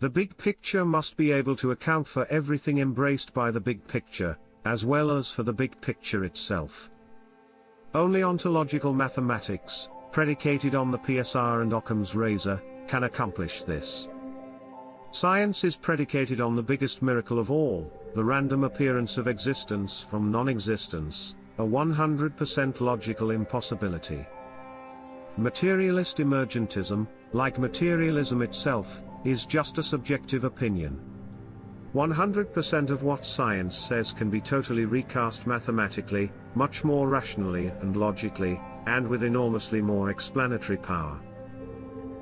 The big picture must be able to account for everything embraced by the big picture, as well as for the big picture itself. Only ontological mathematics, predicated on the PSR and Occam's razor, can accomplish this. Science is predicated on the biggest miracle of all, the random appearance of existence from non-existence, a 100% logical impossibility. Materialist emergentism, like materialism itself, is just a subjective opinion. 100% of what science says can be totally recast mathematically, much more rationally and logically, and with enormously more explanatory power.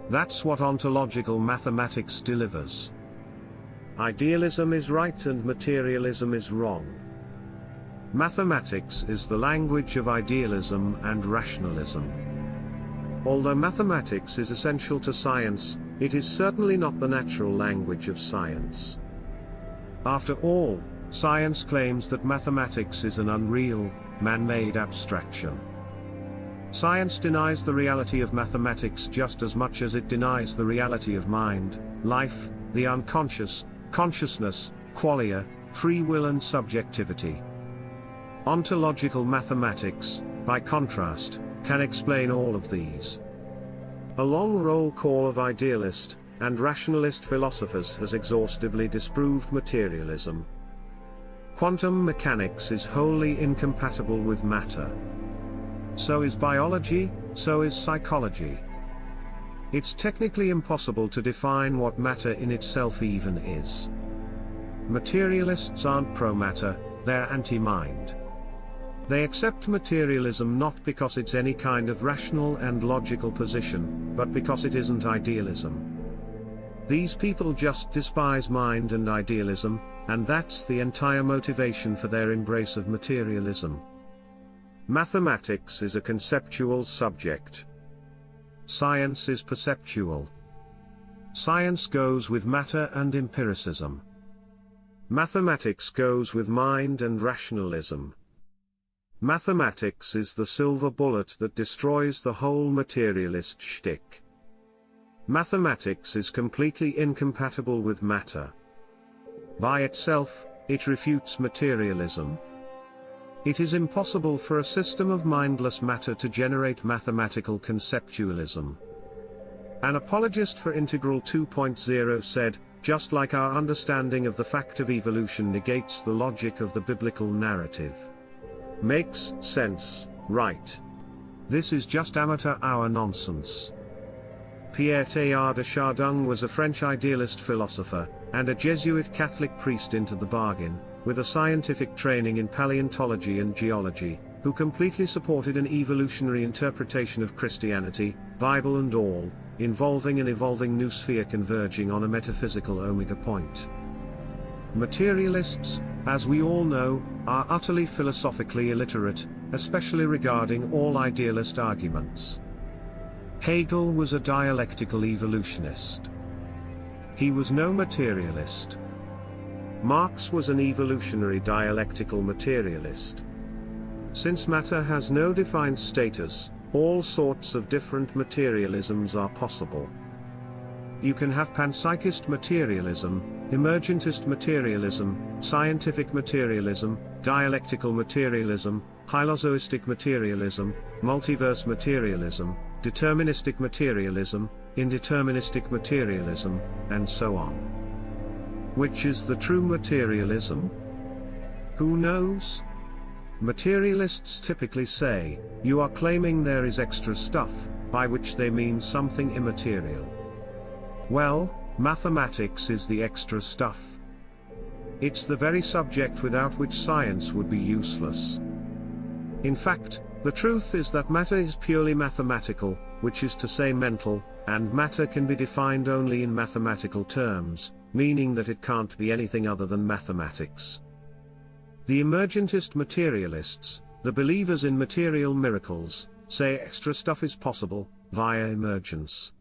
That's what ontological mathematics delivers. Idealism is right and materialism is wrong. Mathematics is the language of idealism and rationalism. Although mathematics is essential to science, it is certainly not the natural language of science. After all, science claims that mathematics is an unreal, man-made abstraction. Science denies the reality of mathematics just as much as it denies the reality of mind, life, the unconscious, consciousness, qualia, free will and subjectivity. Ontological mathematics, by contrast, can explain all of these. A long roll call of idealist and rationalist philosophers has exhaustively disproved materialism. Quantum mechanics is wholly incompatible with matter. So is biology, so is psychology. It's technically impossible to define what matter in itself even is. Materialists aren't pro-matter, they're anti-mind. They accept materialism not because it's any kind of rational and logical position, but because it isn't idealism. These people just despise mind and idealism, and that's the entire motivation for their embrace of materialism. Mathematics is a conceptual subject. Science is perceptual. Science goes with matter and empiricism. Mathematics goes with mind and rationalism. Mathematics is the silver bullet that destroys the whole materialist shtick. Mathematics is completely incompatible with matter. By itself, it refutes materialism. It is impossible for a system of mindless matter to generate mathematical conceptualism. An apologist for Integral 2.0 said, just like our understanding of the fact of evolution negates the logic of the biblical narrative. Makes sense, right? This is just amateur hour nonsense. Pierre Teilhard de Chardin was a French idealist philosopher, and a Jesuit Catholic priest into the bargain, with a scientific training in paleontology and geology, who completely supported an evolutionary interpretation of Christianity, Bible and all, involving an evolving new sphere converging on a metaphysical omega point. Materialists, as we all know, are utterly philosophically illiterate, especially regarding all idealist arguments. Hegel was a dialectical evolutionist. He was no materialist. Marx was an evolutionary dialectical materialist. Since matter has no defined status, all sorts of different materialisms are possible. You can have panpsychist materialism, emergentist materialism, scientific materialism, dialectical materialism, hylozoistic materialism, multiverse materialism, deterministic materialism, indeterministic materialism, and so on. Which is the true materialism? Who knows? Materialists typically say, you are claiming there is extra stuff, by which they mean something immaterial. Well, mathematics is the extra stuff. It's the very subject without which science would be useless. In fact, the truth is that matter is purely mathematical, which is to say mental, and matter can be defined only in mathematical terms, meaning that it can't be anything other than mathematics. The emergentist materialists, the believers in material miracles, say extra stuff is possible, via emergence.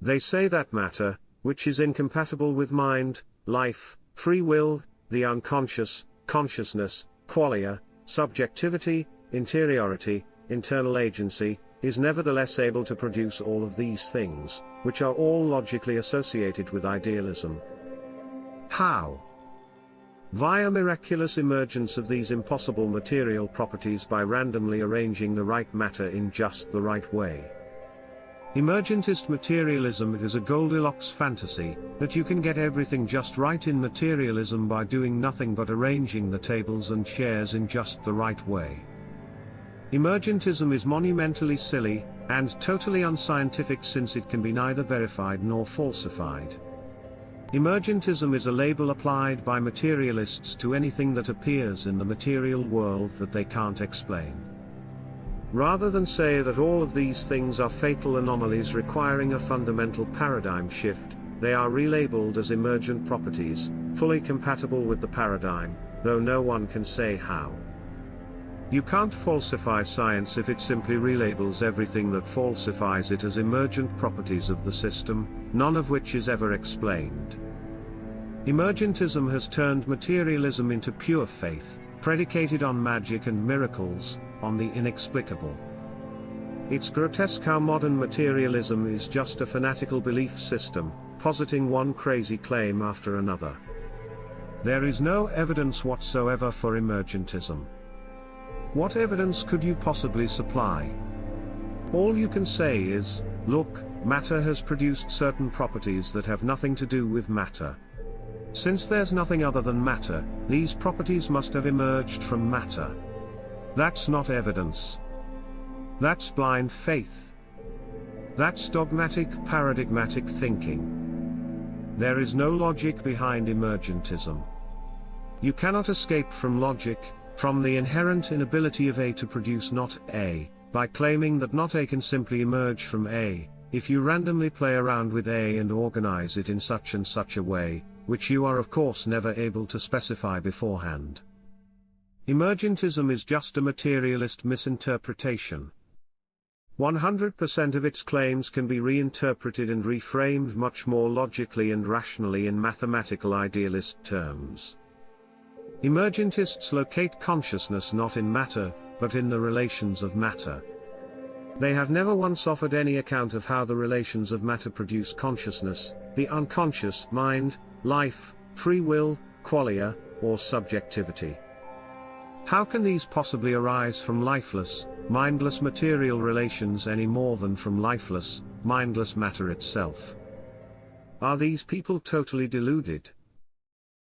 They say that matter, which is incompatible with mind, life, free will, the unconscious, consciousness, qualia, subjectivity, interiority, internal agency, is nevertheless able to produce all of these things, which are all logically associated with idealism. How? Via miraculous emergence of these impossible material properties by randomly arranging the right matter in just the right way. Emergentist materialism is a Goldilocks fantasy, that you can get everything just right in materialism by doing nothing but arranging the tables and chairs in just the right way. Emergentism is monumentally silly, and totally unscientific since it can be neither verified nor falsified. Emergentism is a label applied by materialists to anything that appears in the material world that they can't explain. Rather than say that all of these things are fatal anomalies requiring a fundamental paradigm shift, they are relabeled as emergent properties, fully compatible with the paradigm, though no one can say how. You can't falsify science if it simply relabels everything that falsifies it as emergent properties of the system, none of which is ever explained. Emergentism has turned materialism into pure faith, predicated on magic and miracles, on the inexplicable. It's grotesque how modern materialism is just a fanatical belief system, positing one crazy claim after another. There is no evidence whatsoever for emergentism. What evidence could you possibly supply? All you can say is, look, matter has produced certain properties that have nothing to do with matter. Since there's nothing other than matter, these properties must have emerged from matter. That's not evidence. That's blind faith. That's dogmatic, paradigmatic thinking. There is no logic behind emergentism. You cannot escape from logic, from the inherent inability of A to produce not A, by claiming that not A can simply emerge from A, if you randomly play around with A and organize it in such and such a way, which you are of course never able to specify beforehand. Emergentism is just a materialist misinterpretation. 100% of its claims can be reinterpreted and reframed much more logically and rationally in mathematical idealist terms. Emergentists locate consciousness not in matter, but in the relations of matter. They have never once offered any account of how the relations of matter produce consciousness, the unconscious mind, life, free will, qualia, or subjectivity. How can these possibly arise from lifeless, mindless material relations any more than from lifeless, mindless matter itself? Are these people totally deluded?